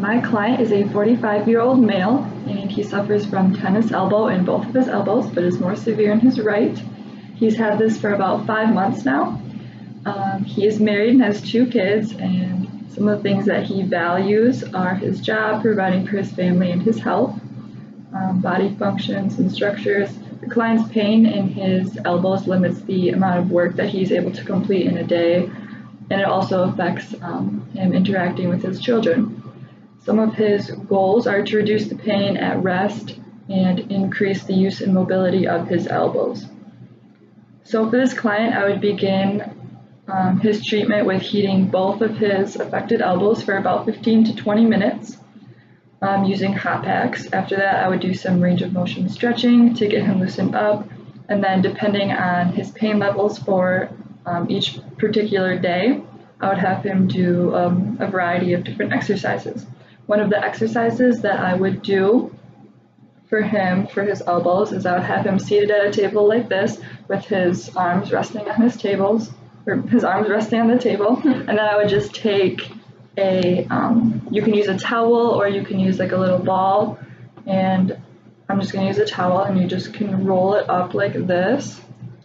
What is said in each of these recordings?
My client is a 45-year-old male, and he suffers from tennis elbow in both of his elbows, but is more severe in his right. He's had this for about 5 months now. He is married and has 2 kids, and some of the things that he values are his job, providing for his family, and his health, body functions and structures. The client's pain in his elbows limits the amount of work that he's able to complete in a day, and it also affects him interacting with his children. Some of his goals are to reduce the pain at rest and increase the use and mobility of his elbows. So for this client, I would begin his treatment with heating both of his affected elbows for about 15 to 20 minutes using hot packs. After that, I would do some range of motion stretching to get him loosened up, and then depending on his pain levels for each particular day, I would have him do a variety of different exercises. One of the exercises that I would do for him, for his elbows, is I would have him seated at a table like this with his arms resting on his tables, or his arms resting on the table, and then I would just take you can use a towel or you can use like a little ball, and I'm just going to use a towel, and you just can roll it up like this,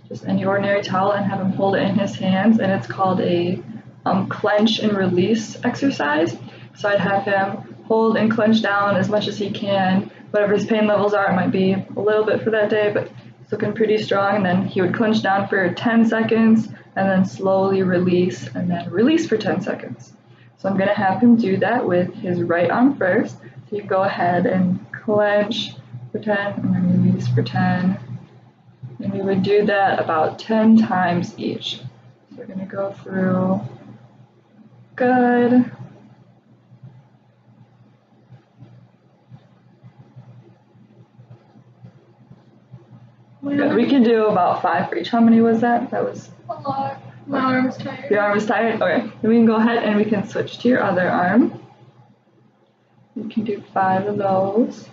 just any ordinary towel, and have him hold it in his hands, and it's called a clench and release exercise. So I'd have him hold and clench down as much as he can, whatever his pain levels are. It might be a little bit for that day, but he's looking pretty strong, and then he would clench down for 10 seconds and then slowly release, and then release for 10 seconds. So I'm going to have him do that with his right arm first. So you go ahead and clench for 10 and then release for 10. And we would do that about 10 times each. So we're going to go through. Good. Good. We can do about 5 for each. How many was that? That was a lot. My arm is tired. Your arm is tired? Okay. Then we can go ahead and we can switch to your other arm. You can do 5 of those.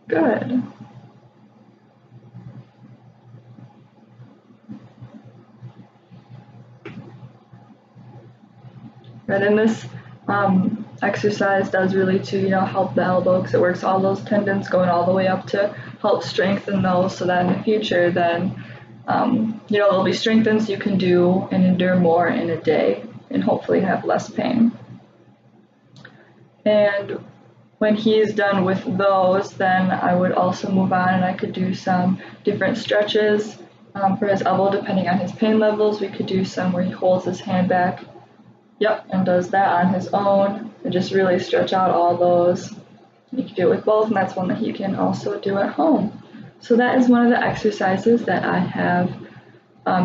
Good. Good. And this exercise does really to help the elbow, because it works all those tendons going all the way up to help strengthen those, so that in the future then they'll be strengthened so you can do and endure more in a day and hopefully have less pain. And when he's done with those, then I would also move on and I could do some different stretches for his elbow depending on his pain levels. We could do some where he holds his hand back, and does that on his own and just really stretch out all those. You can do it with both, and that's one that he can also do at home. So that is one of the exercises that I have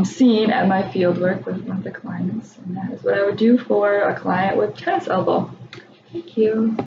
seen at my field work with one of the clients, and that is what I would do for a client with tennis elbow. Thank you.